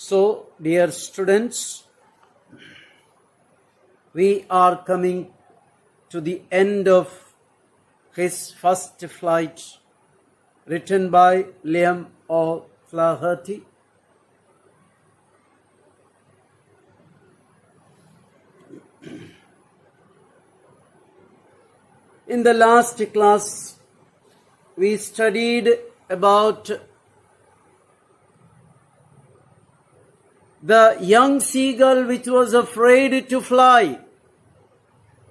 So, dear students, we are coming to the end of his first flight, written by Liam O'Flaherty. In the last class, we studied about the young seagull which was afraid to fly,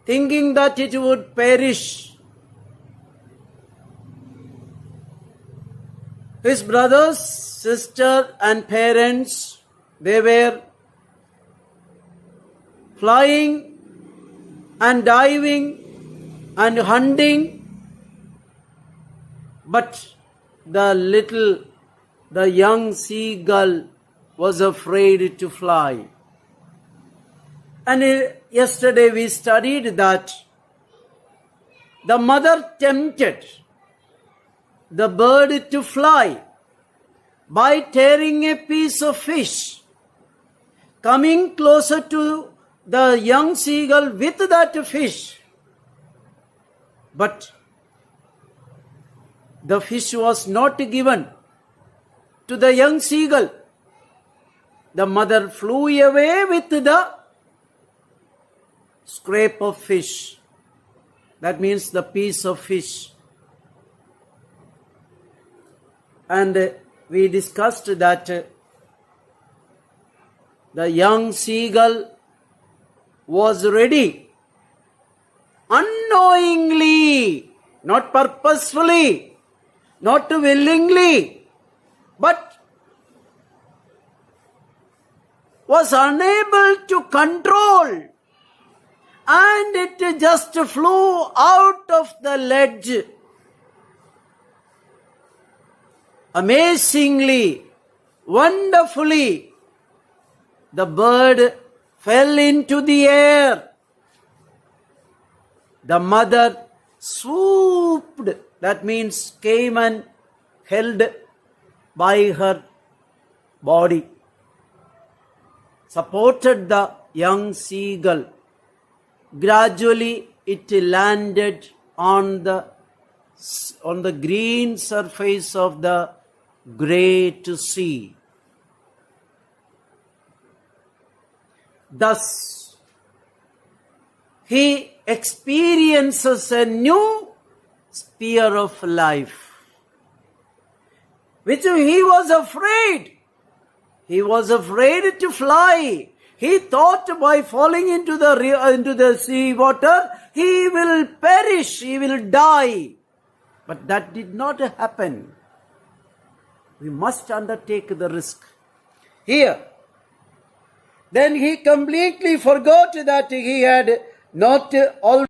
thinking that it would perish. His brothers, sister, and parents, they were flying and diving and hunting, but the young seagull was afraid to fly. And yesterday we studied that the mother tempted the bird to fly by tearing a piece of fish, coming closer to the young seagull with that fish. But the fish was not given to the young seagull. The mother flew away with the scrap of fish. That means the piece of fish. And we discussed that the young seagull was ready, unknowingly, not purposefully, not willingly, but was unable to control, and it just flew out of the ledge. Amazingly, wonderfully, the bird fell into the air. The mother swooped, that means came and held by her body, supported the young seagull. Gradually it landed on the green surface of the great sea. Thus, he experiences a new sphere of life, which he was afraid. He was afraid to fly. He thought by falling into the sea water, he will perish, he will die. But that did not happen. We must undertake the risk. Here, then he completely forgot that he had not already.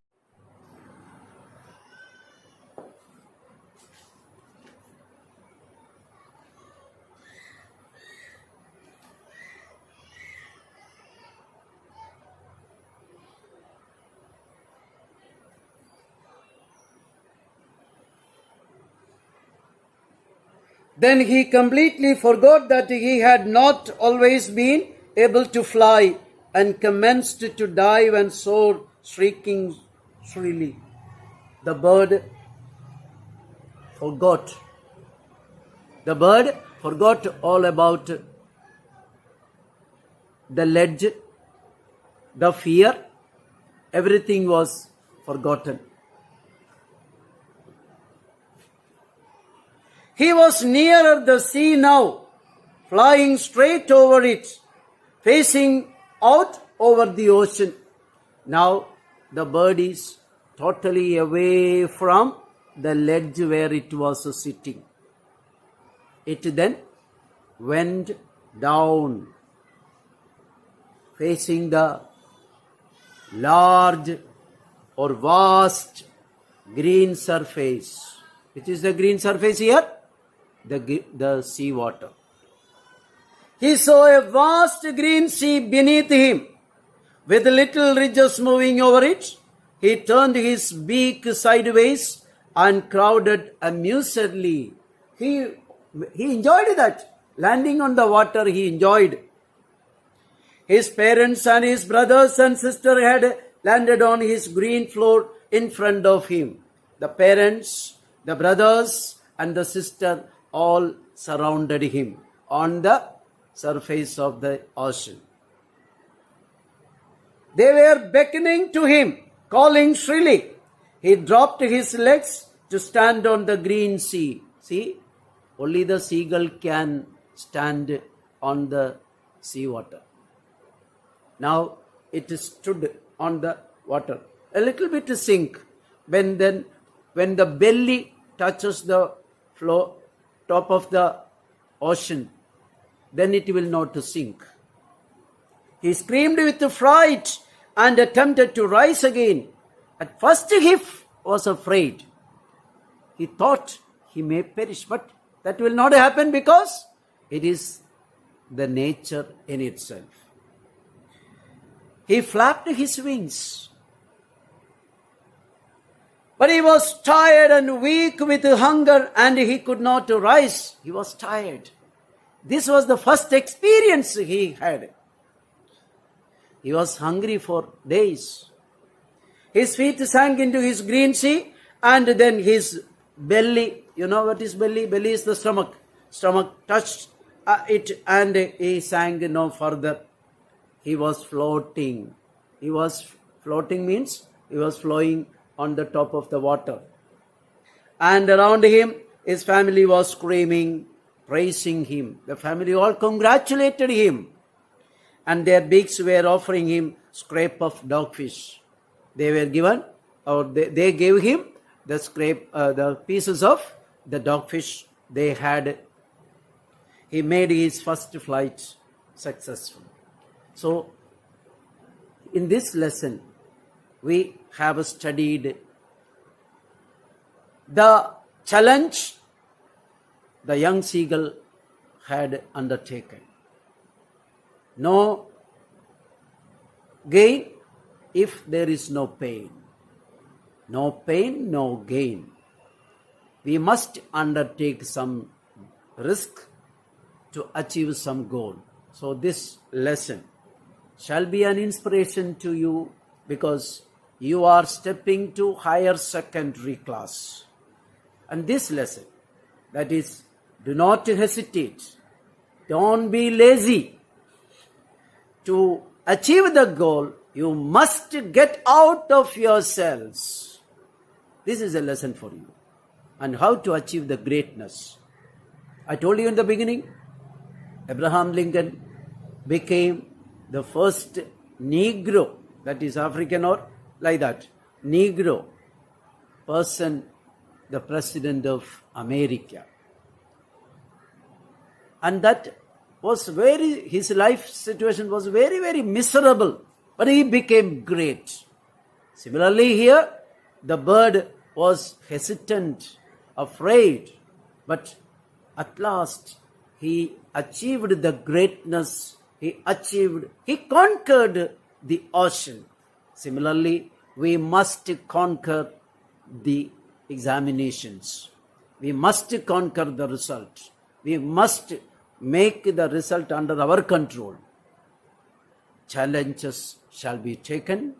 Then he completely forgot that he had not always been able to fly, and commenced to dive and soar, shrieking shrilly. The bird forgot. The bird forgot all about the ledge, the fear. Everything was forgotten. He was nearer the sea now, flying straight over it, facing out over the ocean. Now the bird is totally away from the ledge where it was sitting. It then went down, facing the large or vast green surface. Which is the green surface here? The sea water. He saw a vast green sea beneath him, with little ridges moving over it. He turned his beak sideways and crowded amusedly. He enjoyed that. Landing on the water, he enjoyed. His parents and his brothers and sister had landed on his green floor in front of him. The parents, the brothers, and the sister all surrounded him on the surface of the ocean. They were beckoning to him, calling shrilly. He dropped his legs to stand on the green sea. See, only the seagull can stand on the seawater. Now it stood on the water. A little bit sink. When the belly touches the floor, top of the ocean, then it will not sink. He screamed with fright and attempted to rise again. At first he was afraid. He thought he may perish, but that will not happen because it is the nature in itself. He flapped his wings. But he was tired and weak with hunger and he could not rise. He was tired. This was the first experience he had. He was hungry for days. His feet sank into his green sea and then his belly, you know what is belly? Belly is the stomach. Stomach touched it and he sank no further. He was floating. Floating means he was flowing on the top of the water. And around him, his family was screaming, praising him. The family all congratulated him. And their beaks were offering him scrape of dogfish. They were given, or they gave him the pieces of the dogfish they had. He made his first flight successful. So, in this lesson, we have studied the challenge the young seagull had undertaken. No gain if there is no pain. No pain, no gain. We must undertake some risk to achieve some goal. So this lesson shall be an inspiration to you because you are stepping to higher secondary class. And this lesson, that is, do not hesitate. Don't be lazy. To achieve the goal, you must get out of yourselves. This is a lesson for you. And how to achieve the greatness. I told you in the beginning, Abraham Lincoln became the first Negro, that is African or like that, Negro person, the President of America. And that was his life situation was very, very miserable, but he became great. Similarly here, the bird was hesitant, afraid, but at last he achieved the greatness. He conquered the ocean. Similarly, we must conquer the examinations. We must conquer the result. We must make the result under our control. Challenges shall be taken.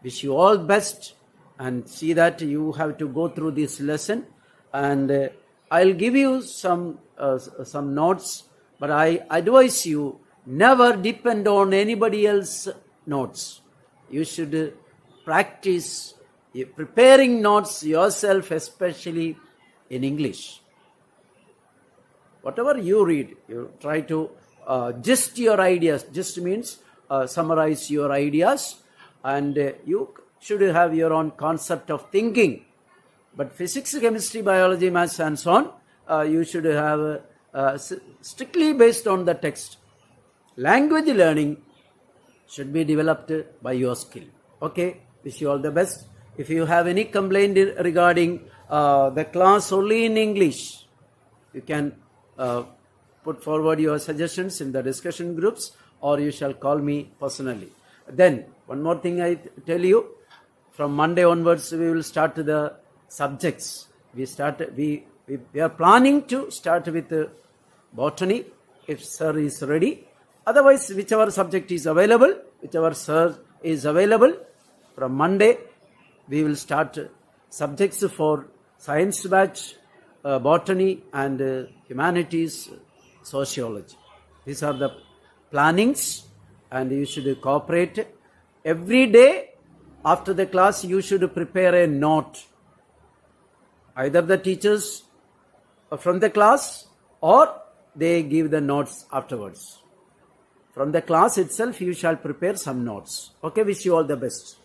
Wish you all best and see that you have to go through this lesson. And I'll give you some notes, but I advise you never depend on anybody else's notes. You should practice preparing notes yourself, especially in English. Whatever you read, you try to gist your ideas. Gist means summarize your ideas, and you should have your own concept of thinking. But physics, chemistry, biology, maths, and so on, you should have strictly based on the text. Language learning should be developed by your skill. Okay, wish you all the best. If you have any complaint regarding the class only in English, you can put forward your suggestions in the discussion groups, or you shall call me personally. Then, one more thing I tell you, from Monday onwards we will start the subjects. We are planning to start with botany, if sir is ready, Otherwise, whichever subject is available, whichever sir is available, from Monday, we will start subjects for science batch, botany and humanities, sociology. These are the plannings, and you should cooperate. Every day after the class, you should prepare a note. Either the teachers from the class or they give the notes afterwards. From the class itself, you shall prepare some notes. Okay, wish you all the best.